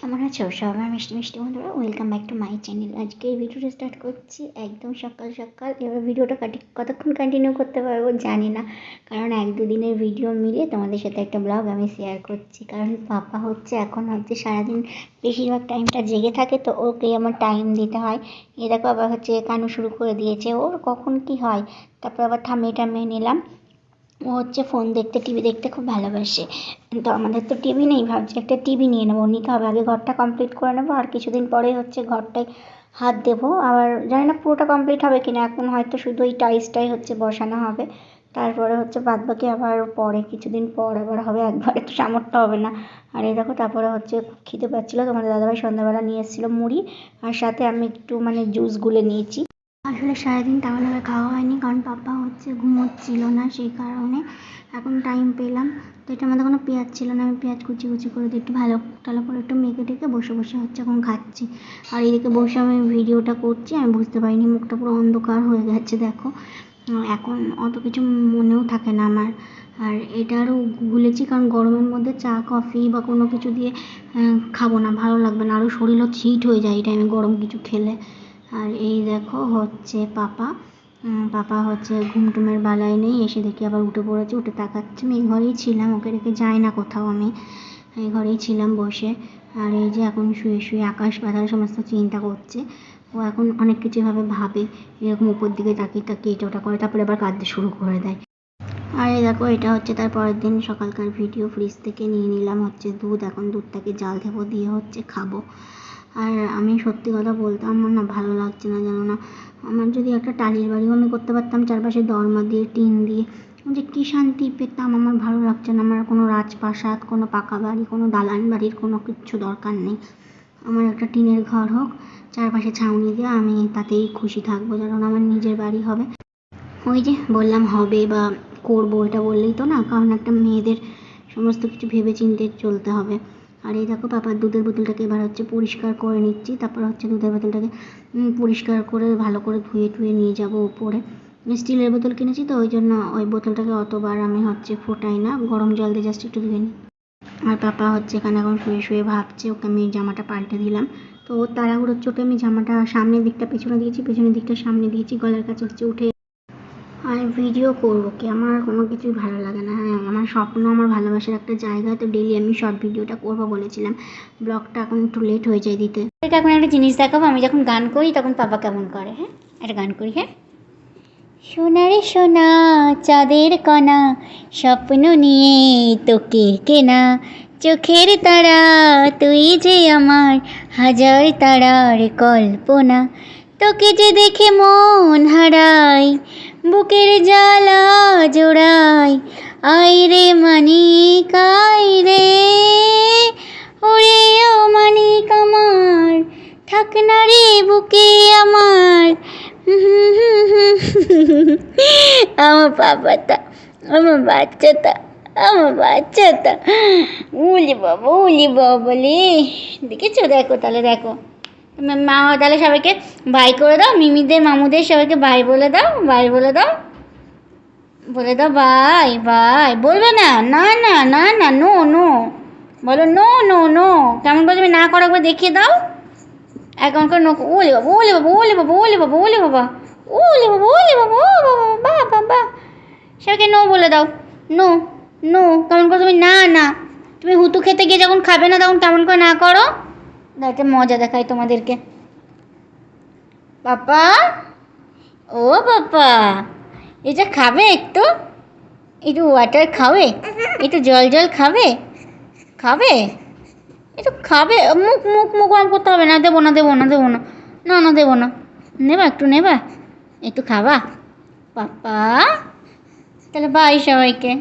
কেমন আছো সবাই? মিষ্টি মিষ্টি বন্ধুরা, welcome back to my channel. আজকে এই ভিডিওটা স্টার্ট করছি একদম সকাল সকাল। এবার ভিডিওটা কতক্ষণ কন্টিনিউ করতে পারবো জানি না, কারণ এক দুদিনের ভিডিও মিলিয়ে তোমাদের সাথে একটা ব্লগ আমি শেয়ার করছি। কারণ পাপা এখন সারাদিন বেশিরভাগ টাইমটা জেগে থাকে, তো ওকে আমার টাইম দিতে হয়। এ দেখো আবার কানু শুরু করে দিয়েছে, ওর কখন কি হয়। তারপর আবার থামিয়ে নিলাম। ও ফোন দেখতে, টিভি দেখতে খুব ভালোবাসে। তো আমাদের তো টিভি নেই, ভাবছি একটা টিভি নিয়ে নেবো। নিতে হবে, আগে ঘরটা কমপ্লিট করে নেবো, আর কিছুদিন পরে ঘরটায় হাত দেবো। আবার জানি না পুরোটা কমপ্লিট হবে কিনা, এখন হয়তো শুধু ওই টাইলসটাই বসানো হবে। তারপরে বাদবাকি আবার পরে কিছুদিন পর আবার হবে, একবারে তো সামর্থ্য হবে না। আর এই দেখো তারপরে খিদে পাচ্ছিলো, তোমাদের দাদাভাই সন্ধ্যাবেলা নিয়ে এসেছিলো মুড়ি, আর সাথে আমি একটু জুস গুলে নিয়েছি। আসলে সারাদিন তাহলে খাওয়া হয়নি, কারণ পাপা ঘুমোচ্ছিল না, সেই কারণে এখন টাইম পেলাম। তো এটার মধ্যে কোনো পেঁয়াজ ছিল না, আমি পেঁয়াজ কুচি করে দিয়ে একটু ভালো করে একটু মেখে টেকে বসে এখন খাচ্ছি। আর এদিকে বসে আমি ভিডিওটা করছি, আমি বুঝতে পারিনি, মুখটা পুরো অন্ধকার হয়ে গেছে দেখো। এখন অত কিছু মনেও থাকে না আমার। আর এটা আরও গুলেছি, কারণ গরমের মধ্যে চা কফি বা কোনো কিছু দিয়ে খাবো না, ভালো লাগবে না, আরও শরীরও হিট হয়ে যায় এই টাইমে গরম কিছু খেলে। আর এই দেখো পাপা ঘুম টুমের বালাই নেই, এসে দেখি আবার উঠে পড়েছে, উঠে তাকাচ্ছে। আমি এই ঘরেই ছিলাম, ওকে রেখে যাই না কোথাও, আমি এই ঘরেই ছিলাম বসে। আর এই যে এখন শুয়ে আকাশ পাতাল সমস্ত চিন্তা করছে। ও এখন অনেক কিছুভাবে ভাবে, এরকম উপর দিকে তাকিয়ে এটা ওটা করে, তারপরে আবার কাঁদতে শুরু করে দেয়। আর এই দেখো এটা তার পরের দিন সকালকার ভিডিও। ফ্রিজ থেকে নিয়ে নিলাম দুধ, এখন দুধটাকে জাল দেবো, দিয়ে খাবো। আর আমি সত্যি কথা বলতে আমার না ভালো লাগছে না, জানো না। আমার যদি একটা টালির বাড়িও আমি করতে পারতাম, চারপাশে দরমা দিয়ে টিন দিয়ে, যে কী শান্তি পেতাম। আমার ভালো লাগছে না, আমার কোনো রাজপ্রাসাদ, কোনো পাকা বাড়ি, কোনো দালান বাড়ির কোনো কিচ্ছু দরকার নেই। আমার একটা টিনের ঘর হোক, চারপাশে ছাউনি দিয়ে, আমি তাতেই খুশি থাকবো, কারণ আমার নিজের বাড়ি হবে। ওই যে বললাম হবে বা করবো, এটা বললেই তো না, কারণ একটা মেয়েদের সমস্ত কিছু ভেবে চিন্তে চলতে হবে। আর এই দেখো পাপার দুধের বোতলটাকে এবার পরিষ্কার করে নিচ্ছি। তারপর দুধের বোতলটাকে পরিষ্কার করে ভালো করে ধুয়ে নিয়ে যাব উপরে। স্টিলের বোতল কিনেছি, তো ওই জন্য ওই বোতলটাকে অতবার আমি ফোটাই না, গরম জল দিয়ে জাস্ট একটু ধুয়ে নিই। আর পাপা এখানে এখন শুয়ে ভাবছে, ওকে আমি জামাটা পাল্টে দিলাম। তো ওর তাড়াহুড়োর চোটে আমি জামাটা সামনের দিকটা পেছনে দিয়েছি, পেছনের দিকটা সামনে দিয়েছি, গলার কাছে উঠে। আর ভিডিও করবো কি, আমার কোনো কিছুই ভালো লাগে না। হ্যাঁ, আমার স্বপ্ন, আমার ভালোবাসার একটা জায়গা, তো ডেইলি আমি শর্ট ভিডিওটা করবো বলেছিলাম। ব্লগটা এখন একটু লেট হয়ে যায় দিতে। এটা এখন একটা জিনিস দেখাবো, আমি যখন গান করি তখন পাপা কেমন করে। হ্যাঁ, একটা গান করি। হ্যাঁ, সোনা রে সোনা চাঁদের কণা, স্বপ্ন নিয়ে তোকে কেনা, চোখের তারা তুই যে আমার, হাজার তারার কল্পনা, তোকে যে দেখে মন হারাই, বুকের জ্বালা জোড়াই, আই রে মানিক আই রে, ওরে ও মানিক আমার, থাক না রে বুকে আমার। আমার বাবাটা, আমার বাচ্চাটা, উলি বাবা বলে দেখেছো? দেখো তাহলে, দেখো মা, তাহলে সবাইকে বাই করে দাও, মিমিদের মামুদের সবাইকে বাই বলে দাও, বাই বলে দাও, বাই বাই। বলবে না, না না না না, নো নো বলো, নো নো নো। কেমন করে তুমি না করো একবার দেখিয়ে দাও, এখন করে নো। ওলে বাবা ওলে বাবা ওলে বাবা ওলে বাবা ওলে বাবা ওলে বাবা ওলে বাবা ও বাবা বা বাবা। সবাইকে নো বলে দাও, নো নো। কেমন করে তুমি না না, তুমি হুতু খেতে গিয়ে যখন খাবে না তখন কেমন করে না করো। একটা মজা দেখাই তোমাদেরকে। পাপা, ও পাপা, এটা খাবে? একটু ওয়াটার খাবে, একটু জল খাবে, একটু খাবে। মুখ মুখ মুখ আম করতে হবে না, দেবো না না না দেবো না। নেবা একটু, একটু খাবা পাপা? তাহলে বাই সবাইকে।